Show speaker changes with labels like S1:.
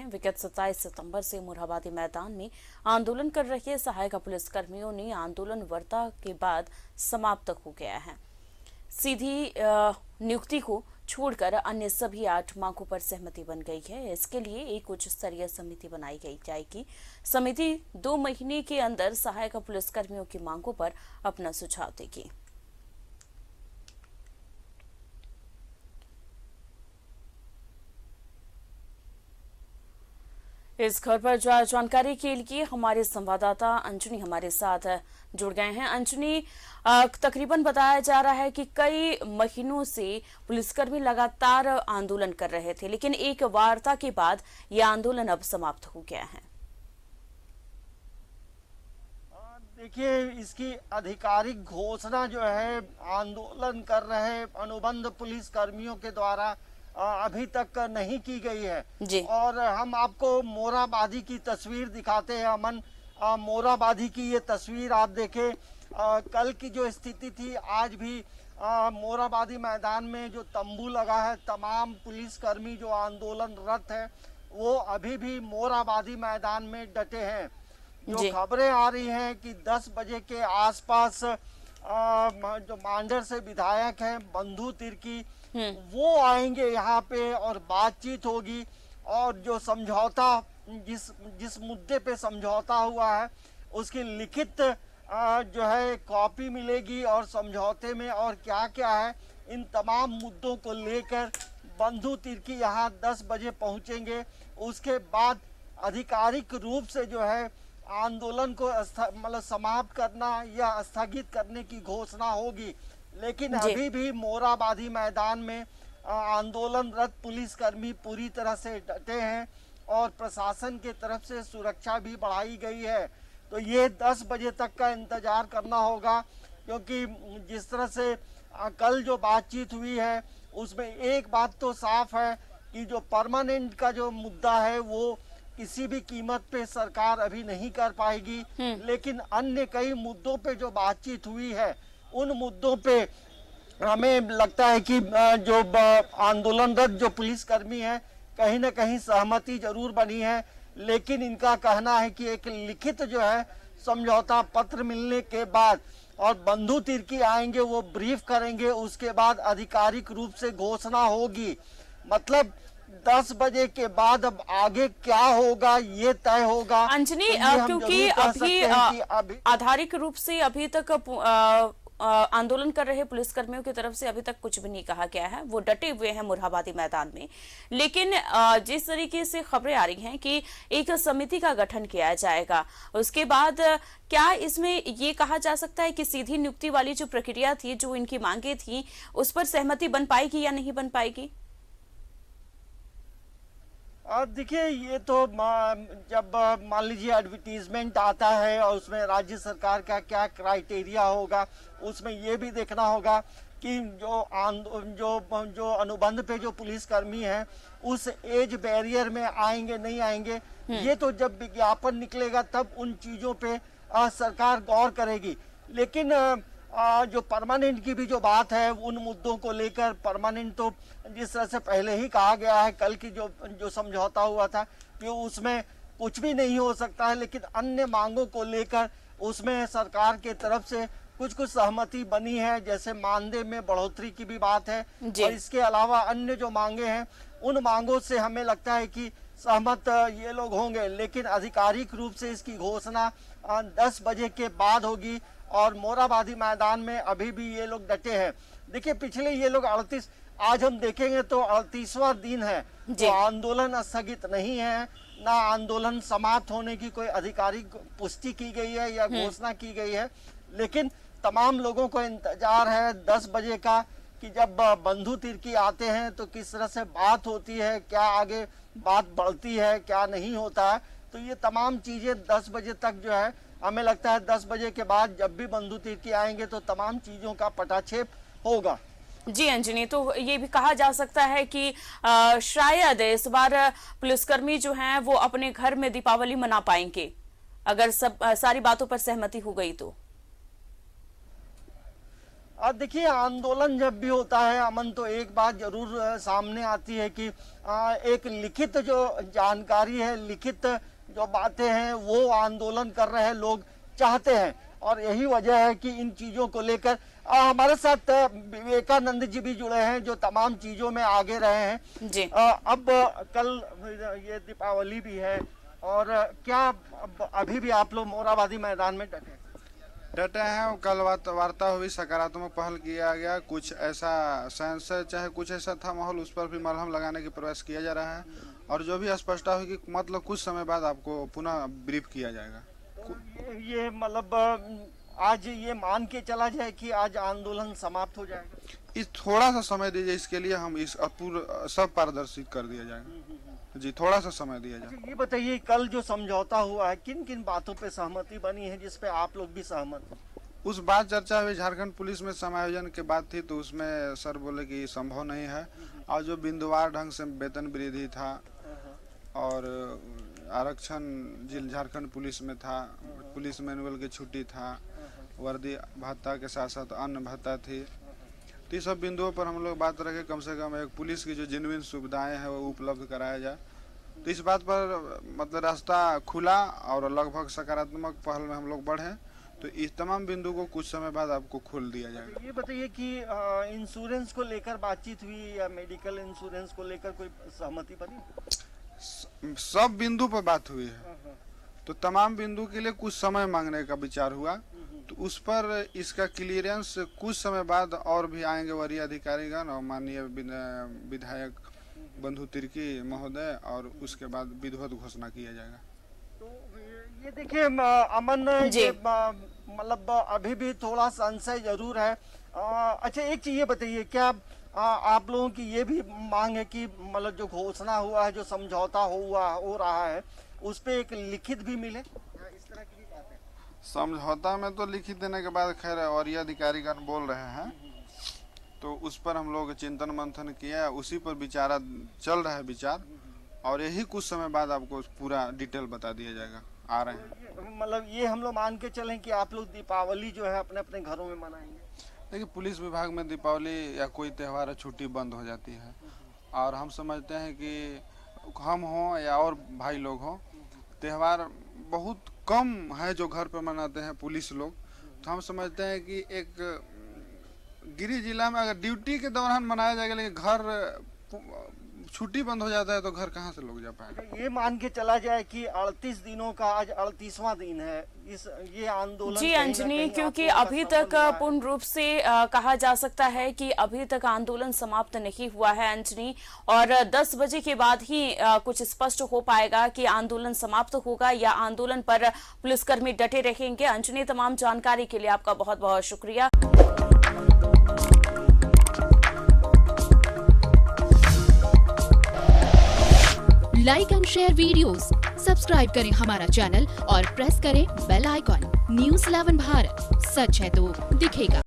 S1: विगत 27 सितंबर से मोरहाबादी मैदान में आंदोलन कर रहे सहायक पुलिसकर्मियों ने आंदोलन वार्ता के बाद समाप्त हो गया है। सीधी नियुक्ति को छोड़कर अन्य सभी 8 मांगों पर सहमति बन गई है। इसके लिए एक उच्च स्तरीय समिति बनाई गई जाएगी। समिति 2 महीने के अंदर सहायक पुलिसकर्मियों की मांगों पर अपना सुझाव देगी। इस खबर पर जानकारी के लिए हमारे संवाददाता अंजनी हमारे साथ जुड़ गए हैं। अंजनी, तकरीबन बताया जा रहा है कि कई महीनों से पुलिसकर्मी लगातार आंदोलन कर रहे थे, लेकिन एक वार्ता के बाद यह आंदोलन अब समाप्त हो गया है।
S2: देखिए, इसकी आधिकारिक घोषणा जो है आंदोलन कर रहे अनुबंध पुलिस कर्मियों के द्वारा अभी तक नहीं की गई है
S1: जी।
S2: और हम आपको मोरहाबादी की तस्वीर दिखाते हैं। अमन, मोरहाबादी की ये तस्वीर आप देखें। कल की जो स्थिति थी, आज भी मोरहाबादी मैदान में जो तंबू लगा है, तमाम पुलिसकर्मी जो आंदोलनरत है वो अभी भी मोरहाबादी मैदान में डटे हैं। जो खबरें आ रही हैं कि 10 बजे के आसपास जो मांडर से विधायक हैं बंधु तिर्की, वो आएंगे यहाँ पे और बातचीत होगी और जो समझौता जिस मुद्दे पे समझौता हुआ है उसकी लिखित जो है कॉपी मिलेगी और समझौते में और क्या क्या है, इन तमाम मुद्दों को लेकर बंधु तिर्की यहाँ 10 बजे पहुँचेंगे। उसके बाद आधिकारिक रूप से जो है आंदोलन को मतलब समाप्त करना या स्थगित करने की घोषणा होगी। लेकिन अभी भी मोरहाबादी मैदान में आंदोलनरत पुलिसकर्मी पूरी तरह से डटे हैं और प्रशासन के तरफ से सुरक्षा भी बढ़ाई गई है। तो ये 10 बजे तक का इंतजार करना होगा, क्योंकि जिस तरह से कल जो बातचीत हुई है उसमें एक बात तो साफ है कि जो परमानेंट का जो मुद्दा है वो किसी भी कीमत पे सरकार अभी नहीं कर पाएगी। लेकिन अन्य कई मुद्दों पे जो बातचीत हुई है उन मुद्दों पे हमें लगता है कि जो आंदोलनरत जो पुलिसकर्मी हैं कहीं ना कहीं सहमति जरूर बनी है। लेकिन इनका कहना है कि एक लिखित जो है समझौता पत्र मिलने के बाद और बंधु तिर्की आएंगे, वो ब्रीफ करेंगे, उसके बाद आधिकारिक रूप से घोषणा होगी। मतलब 10 बजे के बाद अब आगे क्या होगा ये तय होगा।
S1: अंजनी, क्योंकि अभी आधारिक रूप से अभी तक आंदोलन कर रहे पुलिसकर्मियों की तरफ से अभी तक कुछ भी नहीं कहा गया है। वो डटे हुए हैं मोरहाबादी मैदान में। लेकिन जिस तरीके से खबरें आ रही हैं कि एक समिति का गठन किया जाएगा, उसके बाद क्या इसमें ये कहा जा सकता है कि सीधी नियुक्ति वाली जो प्रक्रिया थी, जो इनकी मांगे थी, उस पर सहमति बन पाएगी या नहीं बन पाएगी?
S2: देखिए, ये तो जब मान लीजिए एडवर्टीजमेंट आता है और उसमें राज्य सरकार का क्या क्राइटेरिया होगा, उसमें ये भी देखना होगा कि जो अनुबंध पे जो पुलिसकर्मी हैं उस एज बैरियर में आएंगे नहीं आएंगे, ये तो जब विज्ञापन निकलेगा तब उन चीजों पे सरकार गौर करेगी। लेकिन जो परमानेंट की भी जो बात है उन मुद्दों को लेकर परमानेंट तो जिस तरह से पहले ही कहा गया है, कल की जो समझौता हुआ था कि उसमें कुछ भी नहीं हो सकता है। लेकिन अन्य मांगों को लेकर उसमें सरकार के तरफ से कुछ सहमति बनी है, जैसे मानदेय में बढ़ोतरी की भी बात है और इसके अलावा अन्य जो मांगे हैं उन मांगों से हमें लगता है कि सहमत ये लोग होंगे। लेकिन आधिकारिक रूप से इसकी घोषणा 10 बजे के बाद होगी और मोरहाबादी मैदान में अभी भी ये लोग डटे हैं। देखिए, पिछले ये लोग 38, आज हम देखेंगे तो 38वां दिन है, तो आंदोलन स्थगित नहीं है, ना आंदोलन समाप्त होने की कोई आधिकारिक पुष्टि की गई है या घोषणा की गई है। लेकिन तमाम लोगों को इंतजार है 10 बजे का कि जब बंधु तिर्की आते हैं तो किस तरह से बात होती है, क्या आगे बात बढ़ती है, क्या नहीं होता है। तो ये तमाम चीजें 10 बजे तक जो है, हमें लगता है 10 बजे के बाद जब भी बंधु तिर्की आएंगे तो तमाम चीजों का पटाक्षेप होगा।
S1: जी अंजनी, तो ये भी कहा जा सकता है कि शायद इस बार पुलिसकर्मी जो हैं वो अपने घर में दीपावली मना पाएंगे, अगर सब सारी बातों पर सहमति हो गई तो।
S2: देखिए, आंदोलन जब भी होता है अमन, तो एक बात जरूर सामने आती है कि एक लिखित जो जानकारी है, लिखित जो बातें हैं, वो आंदोलन कर रहे लोग चाहते हैं। और यही वजह है कि इन चीज़ों को लेकर हमारे साथ विवेकानंद जी भी जुड़े हैं, जो तमाम चीज़ों में आगे रहे हैं
S1: जी।
S2: अब कल ये दीपावली भी है, और क्या अभी भी आप लोग मोराबादी मैदान में
S3: डटे हैं? कल वार्ता हुई, सकारात्मक पहल किया गया, कुछ ऐसा साइंस चाहे कुछ ऐसा था माहौल, उस पर भी मलहम लगाने की प्रयास किया जा रहा है, और जो भी स्पष्टता हुई कि मतलब कुछ समय बाद आपको पुनः ब्रीफ किया जाएगा।
S2: ये मतलब आज ये मान के चला जाए कि आज आंदोलन समाप्त हो जाएगा?
S3: इस थोड़ा सा समय दीजिए, इसके लिए हम इस पूरा सब पारदर्शी कर दिया जाएगा जी, थोड़ा सा समय दिया जाए।
S2: अच्छा, ये बताइए, कल जो समझौता हुआ है, किन किन बातों पे सहमति बनी है जिस पे आप लोग भी सहमत हैं?
S3: उस बात चर्चा हुई, झारखंड पुलिस में समायोजन के बात थी, तो उसमें सर बोले कि संभव नहीं है, और जो बिंदुवार ढंग से वेतन वृद्धि था और आरक्षण जिल झारखंड पुलिस में था, पुलिस मैनुअल की छुट्टी था, वर्दी भत्ता के साथ साथ अन्य भत्ता थी, तो सब बिंदुओं पर हम लोग बात रखे, कम से कम एक पुलिस की जो जेन्युइन सुविधाएं हैं वो उपलब्ध कराया जाए। तो इस बात पर मतलब रास्ता खुला और लगभग सकारात्मक पहल में हम लोग बढ़े, तो इस तमाम बिंदु को कुछ समय बाद आपको खोल दिया जाएगा।
S2: ये बताइए कि इंश्योरेंस को लेकर बातचीत हुई या मेडिकल इंश्योरेंस को लेकर कोई सहमति बनी?
S3: सब बिंदु पर बात हुई है, तो तमाम बिंदु के लिए कुछ समय मांगने का विचार हुआ, तो उस पर इसका क्लियरेंस कुछ समय बाद और भी आएंगे वरीय अधिकारीगण और माननीय विधायक बंधु तिर्की महोदय, और उसके बाद विधिवत घोषणा किया जाएगा।
S2: तो ये देखिए अमन, ये मतलब अभी भी थोड़ा संशय जरूर है। अच्छा, एक चीज ये बताइए, क्या आप लोगों की ये भी मांग है कि मतलब जो घोषणा हुआ है, जो समझौता हो रहा है, उस पे एक लिखित भी मिले? इस तरह की भी बात है?
S3: समझौता में तो लिखित देने के बाद खैर वरीय अधिकारीगण बोल रहे हैं, तो उस पर हम लोग चिंतन मंथन किया, उसी पर विचार चल रहा है विचार, और यही कुछ समय बाद आपको पूरा डिटेल बता दिया जाएगा। आ रहे हैं
S2: मतलब ये हम लोग मान के चलें कि आप लोग दीपावली जो है अपने अपने घरों में मनाएंगे?
S3: देखिए, पुलिस विभाग में दीपावली या कोई त्यौहार छुट्टी बंद हो जाती है, और हम समझते हैं कि हम हों या और भाई लोग हों, त्यौहार बहुत कम है जो घर पर मनाते हैं पुलिस लोग, तो हम समझते हैं कि एक गिरिडीह जिला में अगर ड्यूटी के दौरान मनाया जाएगा, लेकिन घर छुट्टी बंद हो जाता है तो घर कहाँ से लोग जा पाएंगे।
S2: ये मान के चला जाए कि 38 दिनों का आज 38वां दिन है ये आंदोलन।
S1: जी अंजनी, क्योंकि अभी तक पूर्ण रूप से कहा जा सकता है कि अभी तक आंदोलन समाप्त नहीं हुआ है अंजनी, और 10 बजे के बाद ही कुछ स्पष्ट हो पाएगा कि आंदोलन समाप्त होगा या आंदोलन पर पुलिसकर्मी डटे रहेंगे। अंजनी, तमाम जानकारी के लिए आपका बहुत बहुत शुक्रिया।
S4: Like and share videos, subscribe करें हमारा चैनल और प्रेस करें बेल आइकॉन। न्यूज़ 11 भारत, सच है तो दिखेगा।